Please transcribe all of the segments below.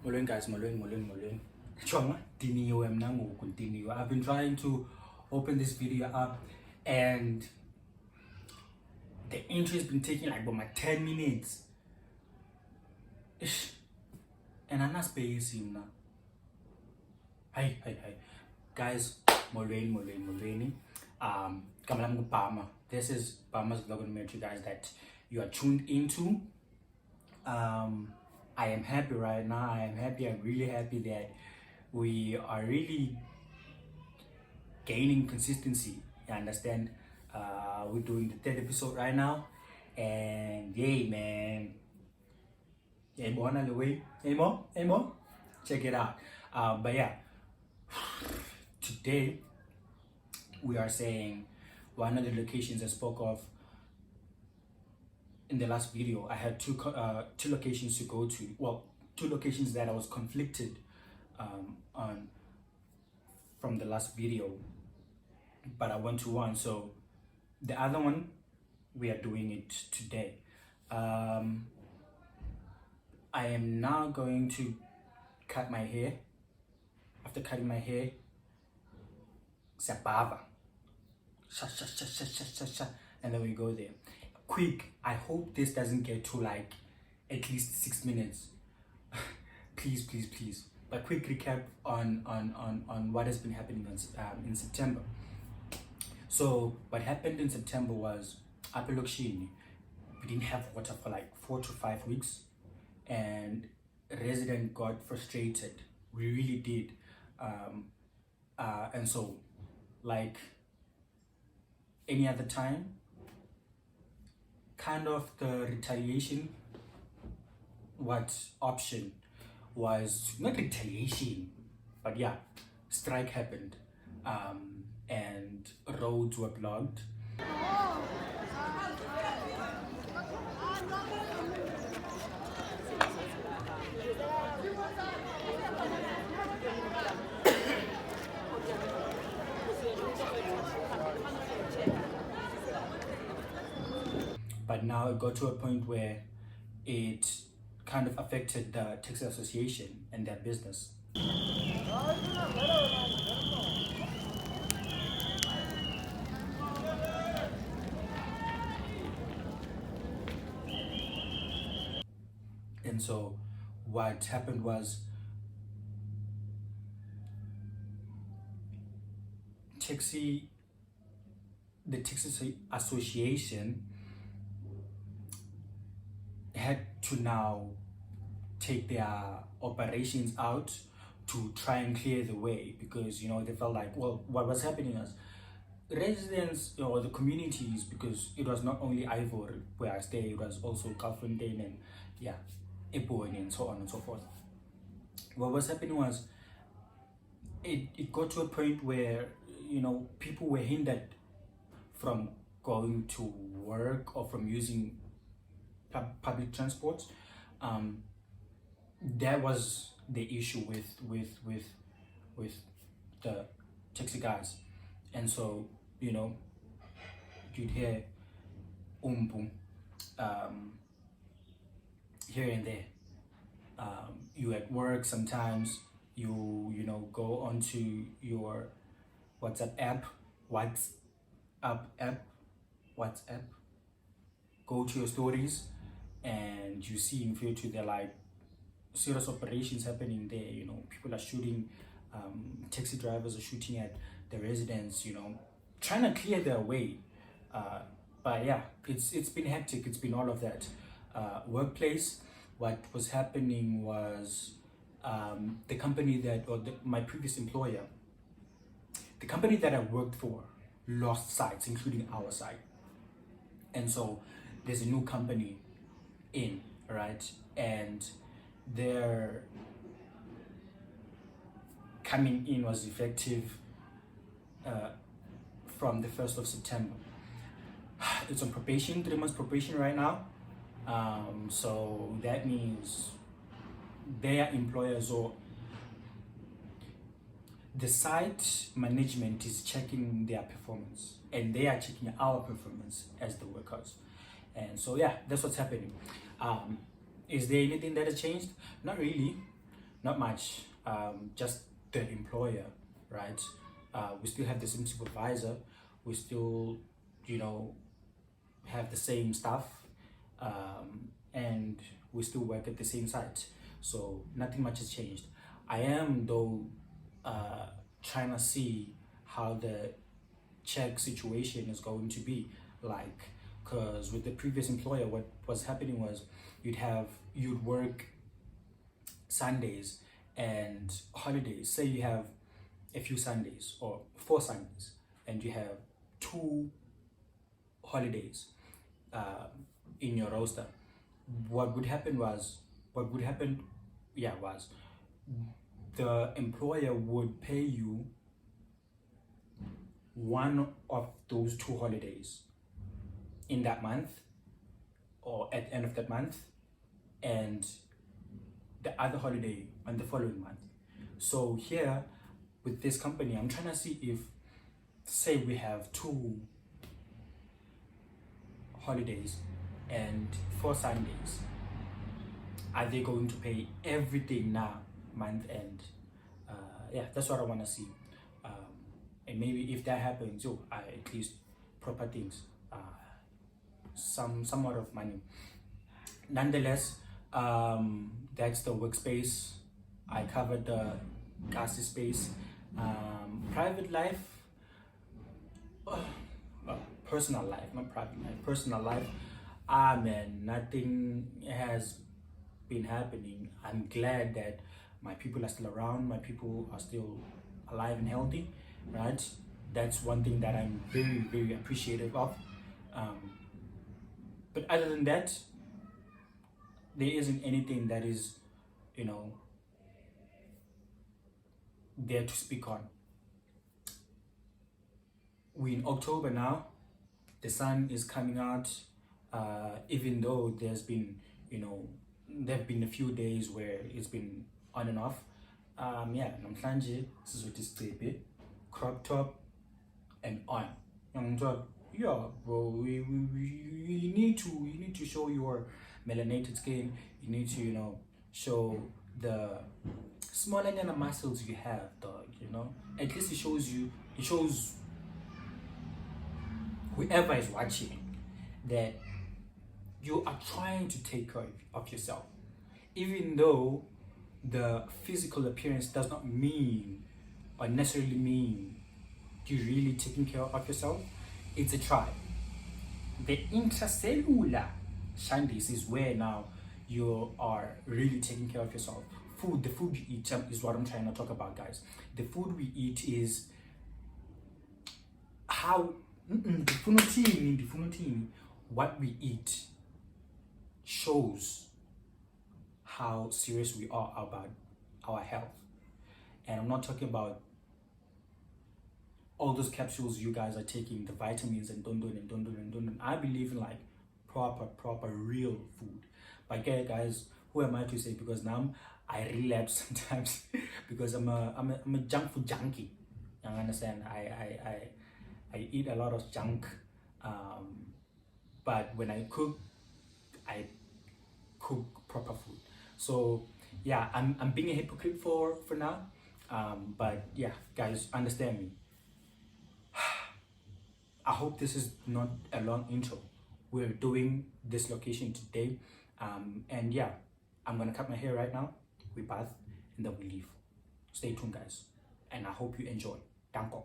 Molweni guys, molweni. Chonga, diniwe mna ngoku diniwe. I've been trying to open this video up and the intro has been taking like about 10 minutes. Ish. And I'm not spacing now. Hi. Guys, molweni. Kamalam Bama. This is Bama's vlog and make you guys that you are tuned into. I am happy right now. I'm really happy that we are really gaining consistency. You understand? We're doing the third episode right now, and yay, man! Hey, more on the way. Hey, more. Check it out. But yeah, today we are saying one of the locations I spoke of in the last video. I had two locations to go to. Well, two locations that I was conflicted on from the last video, but I went to one. So the other one, we are doing it today. I am now going to cut my hair. After cutting my hair, Sabava. And then we go there. Quick, I hope this doesn't get to like at least 6 minutes. please. But quick recap on what has been happening in September. So what happened in September was up in Lokshini, we didn't have water for like 4 to 5 weeks, and a resident got frustrated. We really did. And so like any other time, kind of the retaliation, what option was not retaliation, but yeah, strike happened, and roads were blocked. But now it got to a point where it kind of affected the taxi association and their business. And so what happened was the taxi association had to now take their operations out to try and clear the way, because they felt like, well, what was happening is residents or the communities, because it was not only Ivor where I stay, it was also Kalfontein and Ebony and so on and so forth. What was happening was it got to a point where people were hindered from going to work or from using public transport. That was the issue with the taxi guys, and so you'd hear boom here and there. You at work, sometimes you go onto your WhatsApp app, go to your stories, and you see in future there like serious operations happening there. People are shooting, taxi drivers are shooting at the residents, trying to clear their way. But yeah, it's been hectic. It's been all of that. Workplace, what was happening was the company my previous employer, the company that I worked for, lost sites, including our site. And so there's a new company in, right? And their coming in was effective from the 1st of September. It's on probation, 3 months probation right now. So that means their employers or the site management is checking their performance, and they are checking our performance as the workers. And so yeah, that's what's happening. Is there anything that has changed? Not really. not much. Just the employer, right? We still have the same supervisor. We still, you know, have the same stuff, and we still work at the same site. So nothing much has changed. I am though trying to see how the check situation is going to be like, because with the previous employer, what was happening was you'd work Sundays and holidays. Say you have a few Sundays or 4 Sundays and you have 2 holidays in your roster. What would happen was the employer would pay you one of those 2 holidays in that month or at the end of that month, and the other holiday on the following month. So here with this company, I'm trying to see if, say we have 2 holidays and 4 Sundays, are they going to pay everything now, month end? Yeah, that's what I want to see. And maybe if that happens, I at least proper things, somewhat of money. Nonetheless, that's the workspace. I covered the gas space. Private life, personal life, not private life, personal life. Man, nothing has been happening. I'm glad that my people are still around, my people are still alive and healthy, right? That's one thing that I'm very, very appreciative of. But other than that, there isn't anything that is, you know, there to speak on. We're in October now. The sun is coming out, even though there's been, you know, there have been a few days where it's been on and off. Yeah, namhlanje sizothi sicephe, crop top and on. Yeah, bro, you need to show your melanated skin. You need to, you know, show the smaller than the muscles you have, dog. You know, at least it shows whoever is watching that you are trying to take care of yourself, even though the physical appearance does not mean or necessarily mean you're really taking care of yourself. It's a try. The intracellular shandies is where now you are really taking care of yourself. The food you eat is what I'm trying to talk about, guys. The food we eat is how what we eat shows how serious we are about our health. And I'm not talking about all those capsules you guys are taking, the vitamins and dondon. I believe in like proper real food. But yeah, guys, who am I to say? Because now I relapse sometimes because I'm a junk food junkie. You understand? I eat a lot of junk, but when I cook proper food. So yeah, I'm being a hypocrite for now, but yeah, guys, understand me. I hope this is not a long intro. We're doing this location today, and yeah, I'm gonna cut my hair right now, we bath, and then we leave. Stay tuned, guys, and I hope you enjoy. Danko.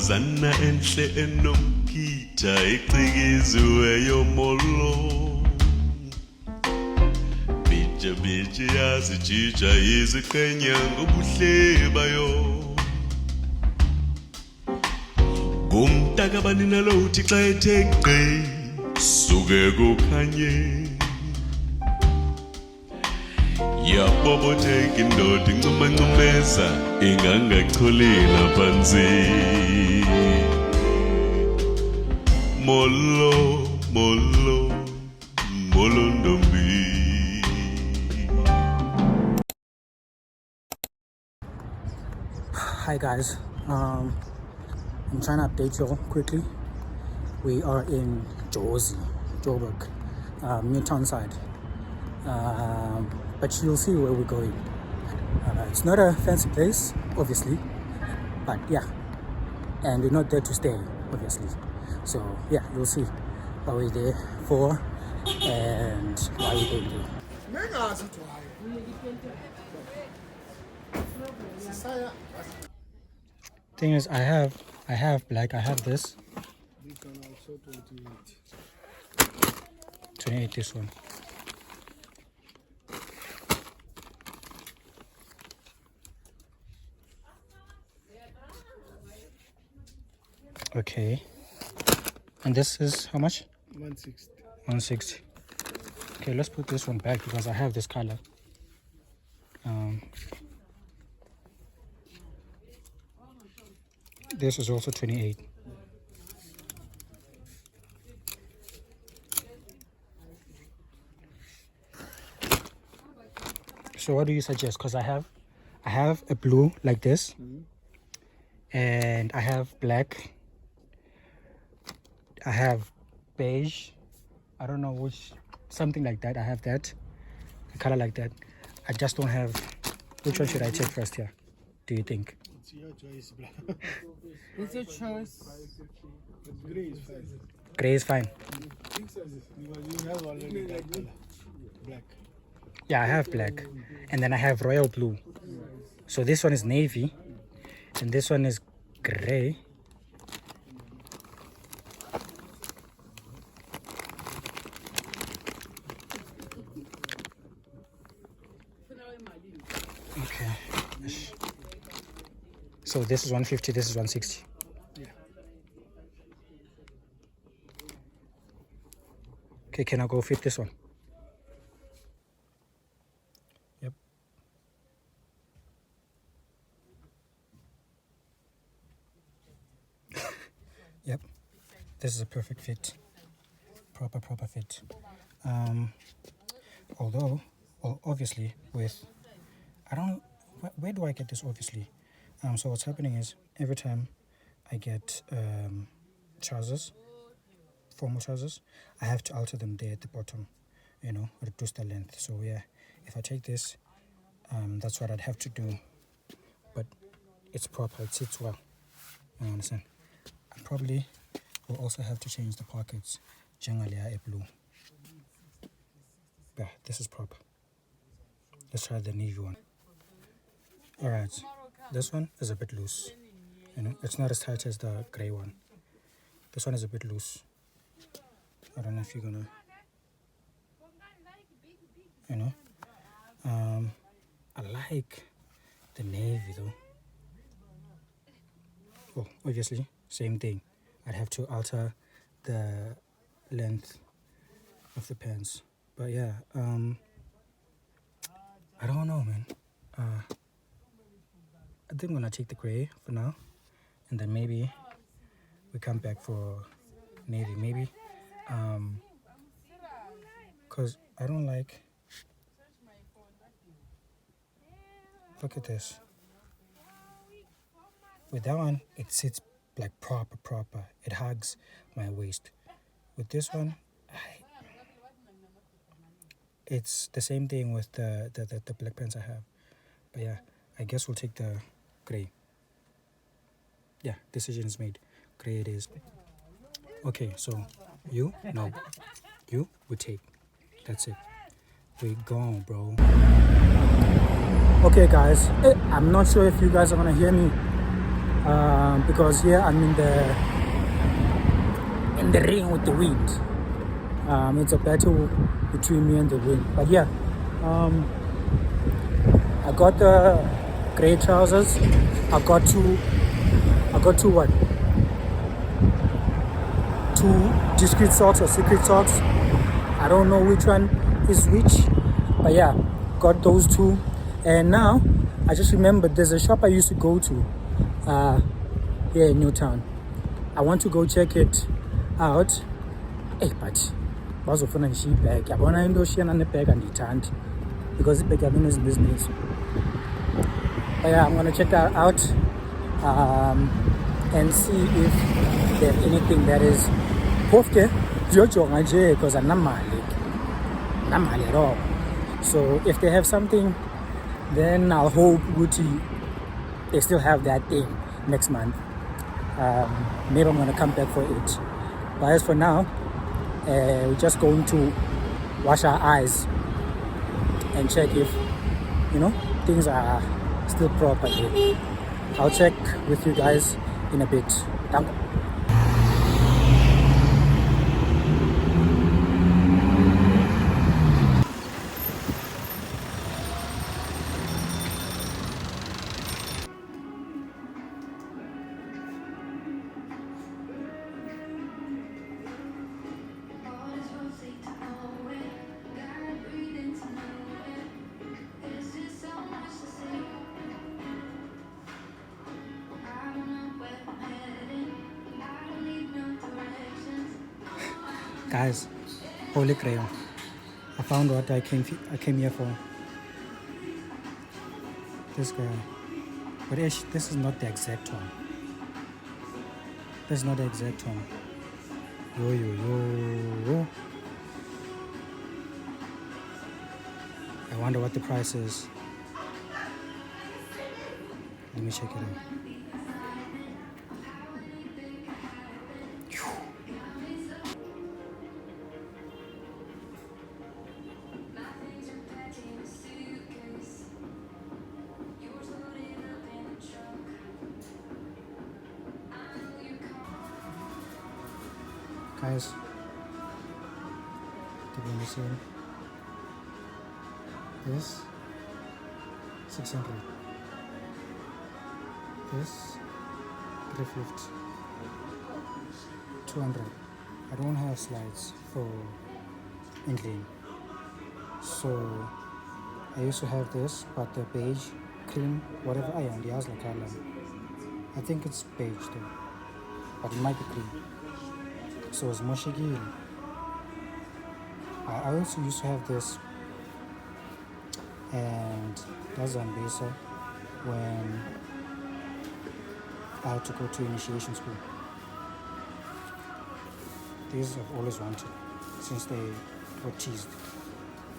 Ntombazana enhle enomkhitha ecikiziweyo molo. Bija bija yazijija iziqhenya ngobuhle bayo. Ngumntakabani nalo uthi xa ethe gqi suke kukhanye. Yabobotheka indoda incumancumeza ingangacholela phansi. Molo, molo, molo ntombi. Hi guys, I'm trying to update you all quickly. We are in Jozi, Joburg, Newtown side. But you'll see where we're going. It's not a fancy place, obviously, but yeah, and we're not there to stay, obviously. So yeah, you'll see what we're there for and why we're going there. Thing is, I have black. I have this. This one also 28. 28. This one. Okay. And this is how much? 160. 160. Okay, let's put this one back because I have this color. This is also 28. So what do you suggest? Because I have a blue like this, and I have black. I have beige. I don't know which, something like that. I have that, a color like that. I just don't have. Which one should I take first here? Do you think? It's your choice, bro. It's your choice. Gray is fine. Gray is fine. Because you have already that color. Black. Yeah, I have black, and then I have royal blue. So this one is navy, and this one is gray. Okay. So this is 150. This is 160. Yeah. Okay, can I go fit this one? Yep. Yep. This is a perfect fit. Proper fit. Although, well, obviously with, where do I get this obviously? So what's happening is every time I get trousers, formal trousers, I have to alter them there at the bottom, reduce the length. So yeah, if I take this, that's what I'd have to do, but it's proper, it sits well, you understand? I probably will also have to change the pockets, generally a blue. Yeah, this is proper. Let's try the navy one. Alright, this one is a bit loose, it's not as tight as the grey one. This one is a bit loose. I don't know if you're gonna, I like the navy though. Well, obviously, same thing. I'd have to alter the length of the pants. But yeah, I don't know, man. I think I'm gonna take the grey for now, and then maybe we come back for navy, maybe. Cause I don't like. Look at this. With that one, it sits like proper. It hugs my waist. With this one, it's the same thing with the black pants I have. But yeah, I guess we'll take the grey. Yeah, decision is made. Grey it is. Okay, so you we take. That's it. We gone, bro. Okay guys, I'm not sure if you guys are gonna hear me because here I'm in the ring with the wind. It's a battle between me and the wind. But yeah, I got the grey trousers. I got two what? Two discreet socks or secret socks. I don't know which one is which, but yeah, got those two. And now I just remembered there's a shop I used to go to here in Newtown. I want to go check it out. Hey, but bazofuna nje ibag. Yabona into oshiyana nebag andiyithandi because ibag yami is business. But yeah, I'm gonna check that out and see if there's anything that is pofke ndiyojonga nje because anamali at all. So if they have something, then I'll hope Gucci they still have that thing next month. Maybe I'm gonna come back for it. But as for now, we're just going to wash our eyes and check if things are still proper here. I'll check with you guys in a bit. Thank you. Guys, holy grail. I found what I came here for. This guy. But this is not the exact one. That's not the exact one. Yo. I wonder what the price is. Let me check it out. Guys, do you want to see this? 600. This 350. 200. I don't have slides for England, so I used to have this, but the beige, cream, whatever I am, the house like I think it's beige though, but it might be cream. So it's moshigil. I also used to have this, and that's Zambesa when I had to go to initiation school. These I've always wanted since they were teased,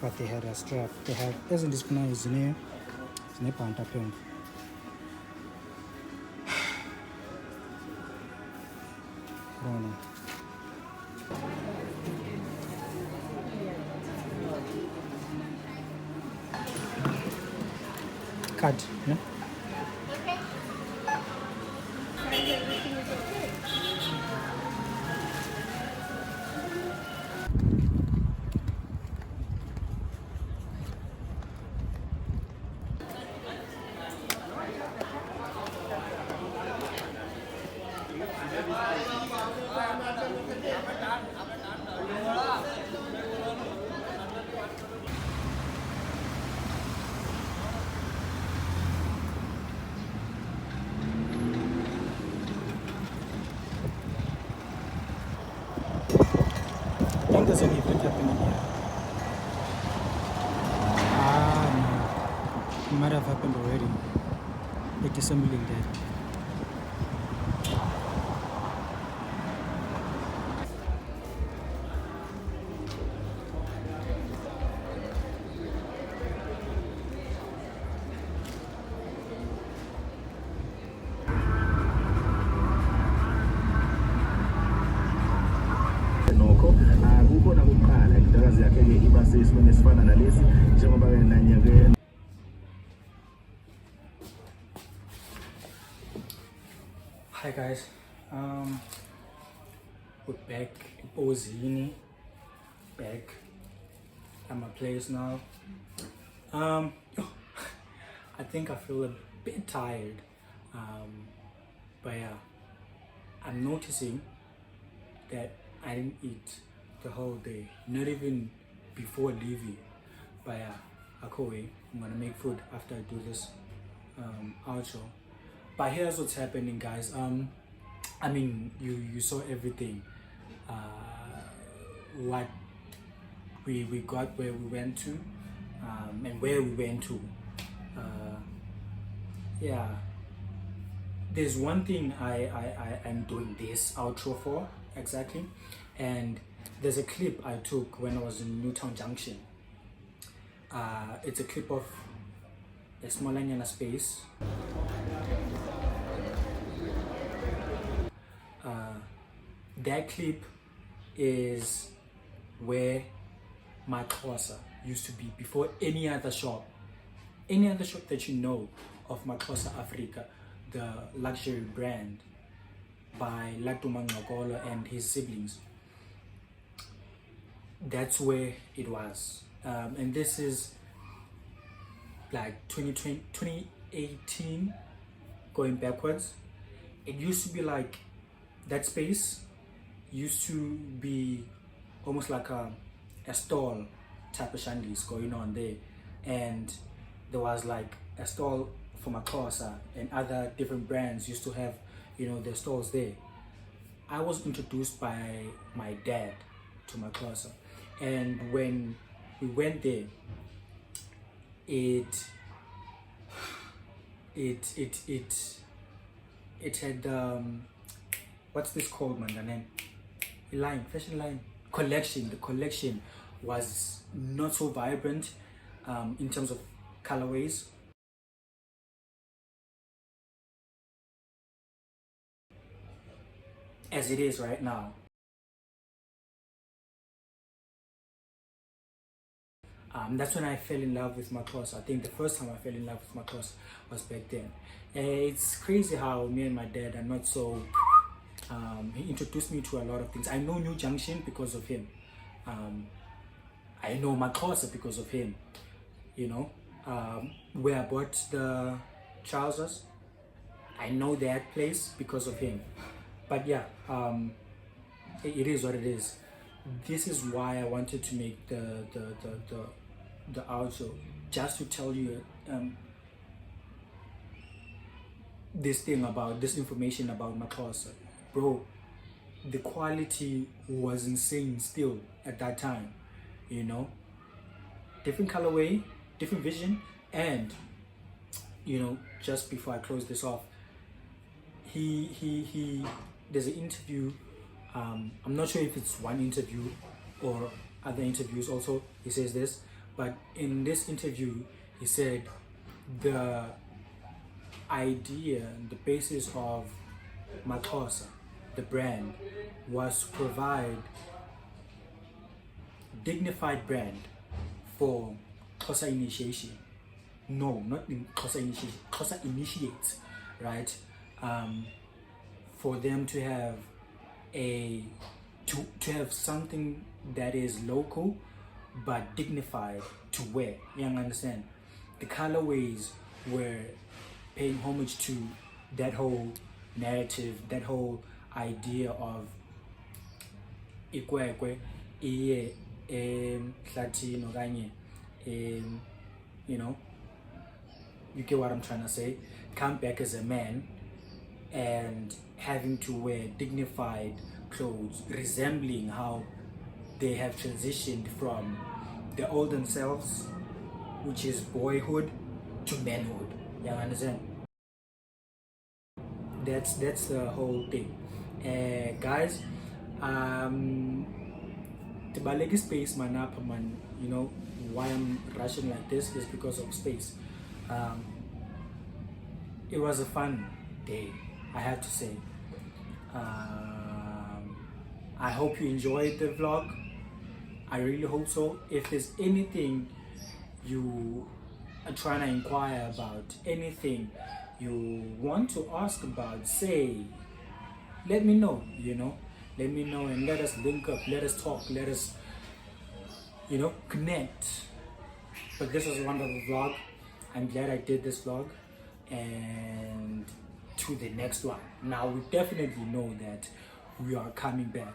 but they had a strap. They have, isn't this one is near Panta Pimp. I don't know. Card, yeah? Okay. I think there's an event happening here. No. It might have happened already. Like disassembling there. nokho kukhona kuqala idakazi yakhe ke iba sesimene esifana nalesi njengoba nanyeke guys, we're back in Ozini, back at my place now. I think I feel a bit tired, but yeah, I'm noticing that I didn't eat the whole day, not even before leaving. But yeah, I'm gonna make food after I do this outro. But here's what's happening, guys. I mean, you saw everything. What we got, where we went to, and where we went to. Yeah. There's one thing I'm doing this outro for exactly, and there's a clip I took when I was in Newtown Junction. It's a clip of a small space. That clip is where Maxxosa used to be before any other shop that you know of Maxxosa Africa, the luxury brand by Latuma Ngxokolo and his siblings. That's where it was. And this is like 2018 going backwards. It used to be like, that space used to be almost like a stall type of shandies going on there, and there was like a stall for Maxxosa and other different brands used to have, you know, their stalls there. I was introduced by my dad to Maxxosa, and when we went there, it had what's this called, man? Fashion line collection. The collection was not so vibrant in terms of colorways. As it is right now. That's when I fell in love with Maxxosa. I think the first time I fell in love with Maxxosa was back then. It's crazy how me and my dad are not so... he introduced me to a lot of things. I know New Junction because of him. I know Maxxosa because of him. You know, where I bought the trousers, I know that place because of him. But yeah, it is what it is. This is why I wanted to make the outro, just to tell you this information about Maxxosa. Bro, the quality was insane still at that time, you know. Different colorway, different vision, and you know, just before I close this off, there's an interview. I'm not sure if it's one interview or other interviews also. He says this, but in this interview, he said the idea, the basis of Maxxosa, the brand, was to provide dignified brand for Xhosa initiation. No, not in Xhosa initiation. Xhosa initiates, right? For them to have to have something that is local but dignified to wear. You understand? The colorways were paying homage to that whole narrative, that whole idea of ikwekwe iye hlathini okanye you know, you get what I'm trying to say. Come back as a man and having to wear dignified clothes resembling how they have transitioned from their olden selves, which is boyhood, to manhood. You understand? That's the whole thing. Guys, the balegi space man up, man. You know why I'm rushing like this is because of space. It was a fun day, I have to say. I hope you enjoyed the vlog. I really hope so. If there's anything you are trying to inquire about, anything you want to ask about, say, let me know, let me know, and let us link up, let us talk, let us, connect. But this was one of the vlog. I'm glad I did this vlog, and to the next one. Now we definitely know that we are coming back.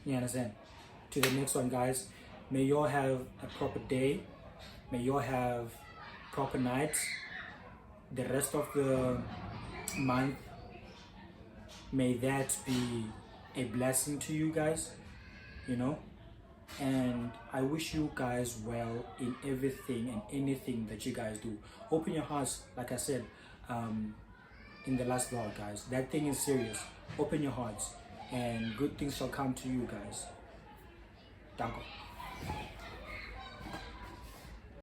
You understand? To the next one, guys. May y'all have a proper day. May y'all have proper nights. The rest of the month, may that be a blessing to you guys, and I wish you guys well in everything and anything that you guys do. Open your hearts, like I said in the last vlog, guys. That thing is serious. Open your hearts and good things shall come to you guys. Danko.